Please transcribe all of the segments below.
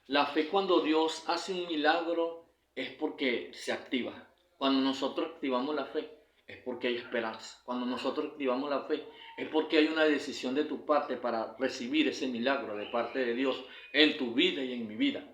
La fe cuando Dios hace un milagro es porque se activa. Cuando nosotros activamos la fe es porque hay esperanza. Cuando nosotros activamos la fe es porque hay una decisión de tu parte para recibir ese milagro de parte de Dios en tu vida y en mi vida.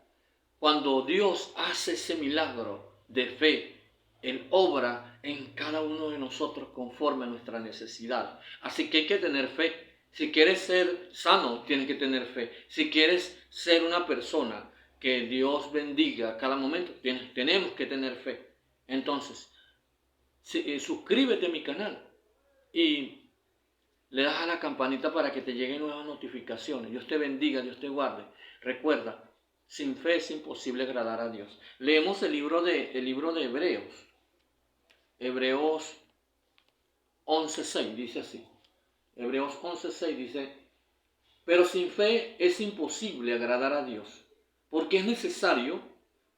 Cuando Dios hace ese milagro de fe, Él obra en cada uno de nosotros conforme a nuestra necesidad. Así que hay que tener fe. Si quieres ser sano, tienes que tener fe. Si quieres ser una persona que Dios bendiga a cada momento, tenemos que tener fe. Entonces, suscríbete a mi canal y le das a la campanita para que te lleguen nuevas notificaciones. Dios te bendiga, Dios te guarde. Recuerda, sin fe es imposible agradar a Dios. Leemos el libro de Hebreos. Hebreos 11:6 dice así. Hebreos 11:6 dice, pero sin fe es imposible agradar a Dios, porque es necesario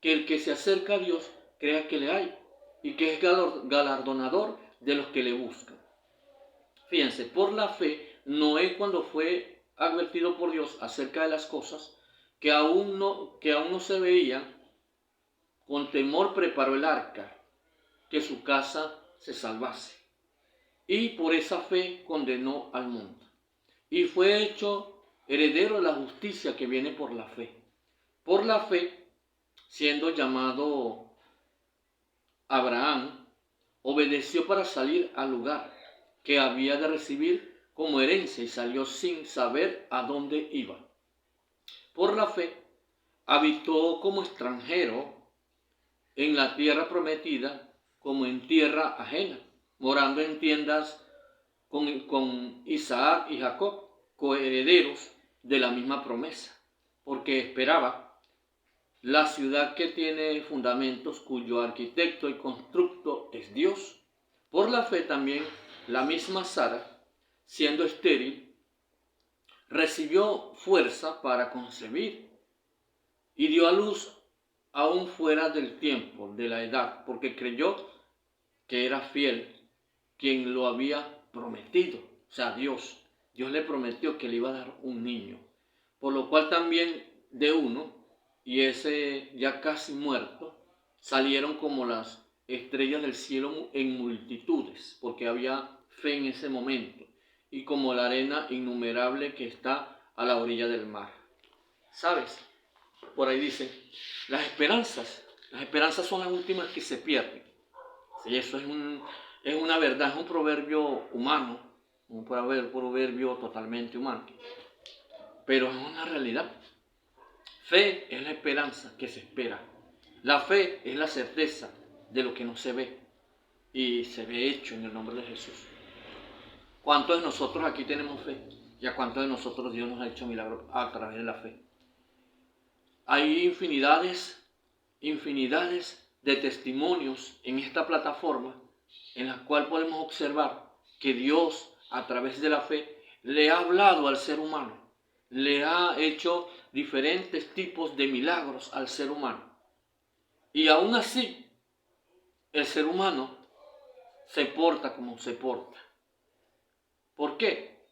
que el que se acerca a Dios crea que le hay y que es galardonador de los que le buscan. Fíjense, por la fe, Noé cuando fue advertido por Dios acerca de las cosas que aún no se veían, con temor preparó el arca, que su casa se salvase. Y por esa fe condenó al mundo. Y fue hecho heredero de la justicia que viene por la fe. Por la fe, siendo llamado Abraham, obedeció para salir al lugar que había de recibir como herencia y salió sin saber a dónde iba. Por la fe, habitó como extranjero en la tierra prometida como en tierra ajena, morando en tiendas con Isaac y Jacob, coherederos de la misma promesa, porque esperaba la ciudad que tiene fundamentos, cuyo arquitecto y constructo es Dios. Por la fe también la misma Sara, siendo estéril, recibió fuerza para concebir y dio a luz aún fuera del tiempo, de la edad, porque creyó que era fiel quien lo había prometido, o sea, Dios. Dios le prometió que le iba a dar un niño, por lo cual también de uno, y ese ya casi muerto, salieron como las estrellas del cielo en multitudes, porque había fe en ese momento, y como la arena innumerable que está a la orilla del mar. ¿Sabes? Por ahí dice, las esperanzas son las últimas que se pierden. Sí, eso es una verdad, es un proverbio humano, un proverbio totalmente humano, pero es una realidad. Fe es la esperanza que se espera. La fe es la certeza de lo que no se ve y se ve hecho en el nombre de Jesús. ¿Cuántos de nosotros aquí tenemos fe? ¿Y a cuántos de nosotros Dios nos ha hecho milagros a través de la fe? Hay infinidades de testimonios en esta plataforma en la cual podemos observar que Dios, a través de la fe, le ha hablado al ser humano, le ha hecho diferentes tipos de milagros al ser humano. Y aún así, el ser humano se porta como se porta. ¿Por qué?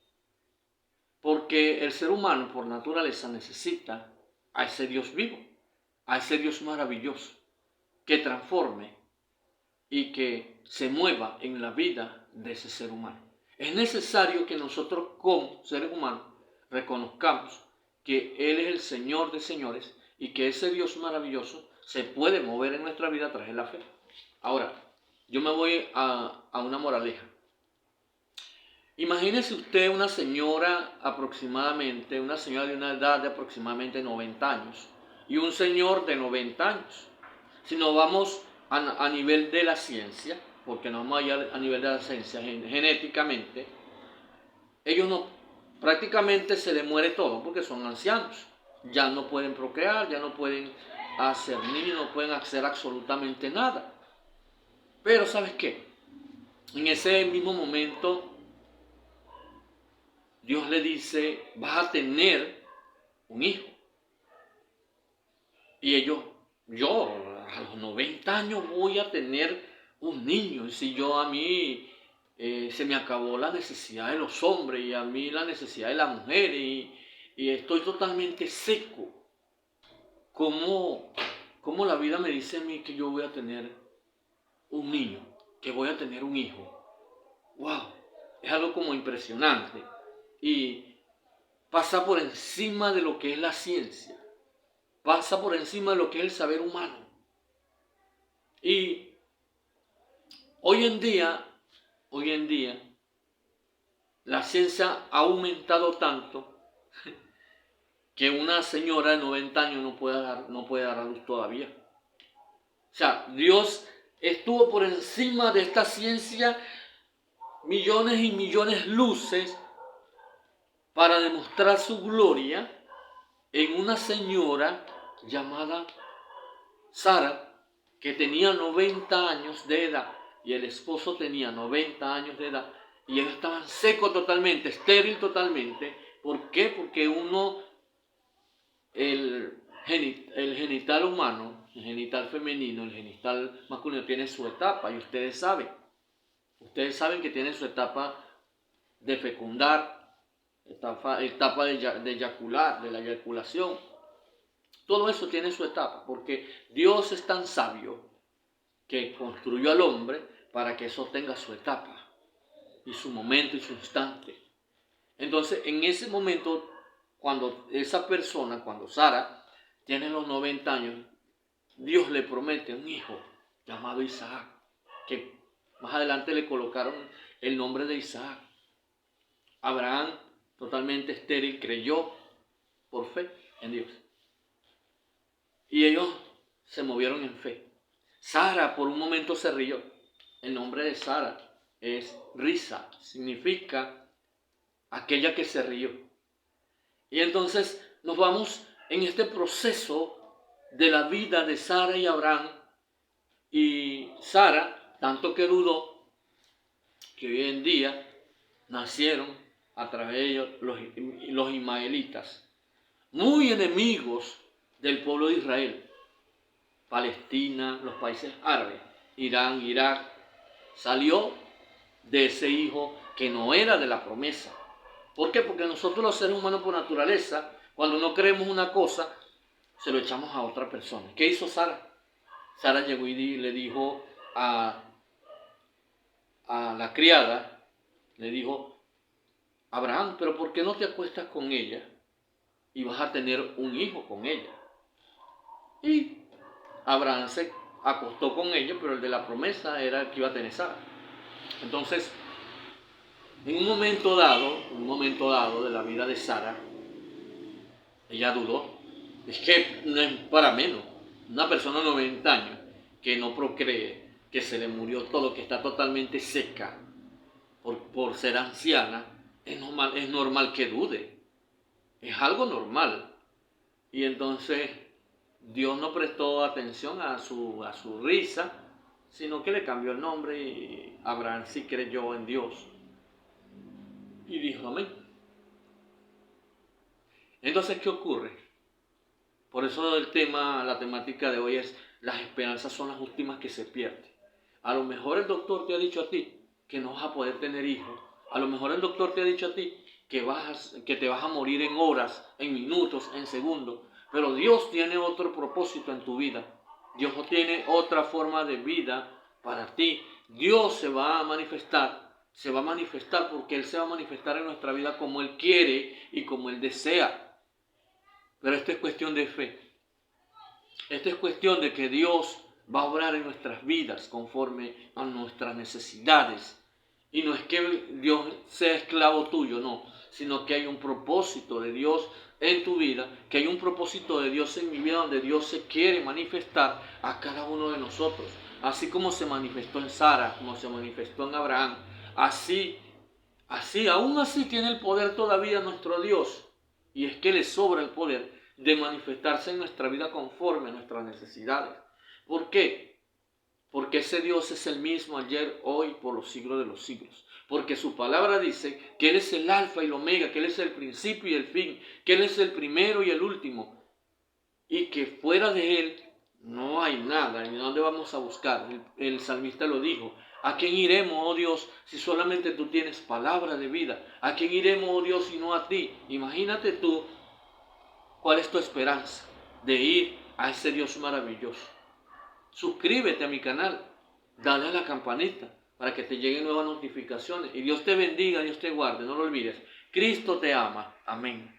Porque el ser humano por naturaleza necesita a ese Dios vivo, a ese Dios maravilloso, que transforme y que se mueva en la vida de ese ser humano. Es necesario que nosotros como seres humanos reconozcamos que Él es el Señor de señores y que ese Dios maravilloso se puede mover en nuestra vida a través de la fe. Ahora, yo me voy a una moraleja. Imagínese usted una señora una señora de una edad de aproximadamente 90 años y un señor de 90 años. Si nos vamos a nivel de la ciencia, porque nos vamos a ir a nivel de la ciencia genéticamente, ellos no, prácticamente se les muere todo porque son ancianos. Ya no pueden procrear, ya no pueden hacer niños, no pueden hacer absolutamente nada. Pero ¿sabes qué? En ese mismo momento Dios le dice, vas a tener un hijo. Y yo a los 90 años voy a tener un niño. Y si yo a mí se me acabó la necesidad de los hombres y a mí la necesidad de las mujeres y estoy totalmente seco. cómo, cómo la vida me dice a mí que yo voy a tener un niño, que voy a tener un hijo. ¡Wow! Es algo como impresionante. Y pasa por encima de lo que es la ciencia. Pasa por encima de lo que es el saber humano. Y hoy en día, la ciencia ha aumentado tanto que una señora de 90 años no puede dar a luz todavía. O sea, Dios estuvo por encima de esta ciencia millones y millones luces para demostrar su gloria en una señora llamada Sara, que tenía 90 años de edad y el esposo tenía 90 años de edad y ellos estaban secos totalmente, estéril totalmente. ¿Por qué? Porque el genital humano, el genital femenino, el genital masculino tiene su etapa y ustedes saben que tiene su etapa de fecundar, etapa de eyacular, de la eyaculación. Todo eso tiene su etapa, porque Dios es tan sabio que construyó al hombre para que eso tenga su etapa y su momento y su instante. Entonces, en ese momento, cuando Sara tiene los 90 años, Dios le promete un hijo llamado Isaac, que más adelante le colocaron el nombre de Isaac. Abraham, totalmente estéril, creyó por fe en Dios. Y ellos se movieron en fe. Sara por un momento se rió. El nombre de Sara es risa, significa aquella que se rió. Y entonces nos vamos en este proceso de la vida de Sara y Abraham. Y Sara, tanto que dudó, que hoy en día nacieron a través de ellos los ismaelitas, muy enemigos del pueblo de Israel. Palestina, los países árabes, Irán, Irak, salió de ese hijo que no era de la promesa. ¿Por qué? Porque nosotros los seres humanos por naturaleza, cuando no creemos una cosa, se lo echamos a otra persona. ¿Qué hizo Sara? Sara llegó y le dijo a la criada, le dijo: Abraham, pero ¿por qué no te acuestas con ella y vas a tener un hijo con ella? Y Abraham se acostó con ella, pero el de la promesa era el que iba a tener Sara. Entonces, en un momento dado de la vida de Sara, ella dudó. Es que no es para menos. Una persona de 90 años que no procree, que se le murió todo, que está totalmente seca por ser anciana, es normal que dude. Es algo normal. Y entonces Dios no prestó atención a su risa, sino que le cambió el nombre y Abraham sí creyó en Dios. Y dijo amén. Entonces, ¿qué ocurre? Por eso la temática de hoy es: las esperanzas son las últimas que se pierden. A lo mejor el doctor te ha dicho a ti que no vas a poder tener hijos. A lo mejor el doctor te ha dicho a ti que te vas a morir en horas, en minutos, en segundos. Pero Dios tiene otro propósito en tu vida. Dios tiene otra forma de vida para ti. Dios se va a manifestar porque Él se va a manifestar en nuestra vida como Él quiere y como Él desea. Pero esto es cuestión de fe. Esto es cuestión de que Dios va a obrar en nuestras vidas conforme a nuestras necesidades. Y no es que Dios sea esclavo tuyo, no, sino que hay un propósito de Dios en tu vida, que hay un propósito de Dios en mi vida, donde Dios se quiere manifestar a cada uno de nosotros. Así como se manifestó en Sara, como se manifestó en Abraham, aún así tiene el poder todavía nuestro Dios. Y es que le sobra el poder de manifestarse en nuestra vida conforme a nuestras necesidades. ¿Por qué? Porque ese Dios es el mismo ayer, hoy, por los siglos de los siglos. Porque su palabra dice que Él es el alfa y el omega, que Él es el principio y el fin, que Él es el primero y el último. Y que fuera de Él no hay nada. ¿Y dónde vamos a buscar? El salmista lo dijo: ¿a quién iremos, oh Dios, si solamente tú tienes palabra de vida? ¿A quién iremos, oh Dios, si no a ti? Imagínate tú, ¿cuál es tu esperanza? De ir a ese Dios maravilloso. Suscríbete a mi canal, dale a la campanita para que te lleguen nuevas notificaciones. Y Dios te bendiga, Dios te guarde, no lo olvides. Cristo te ama. Amén.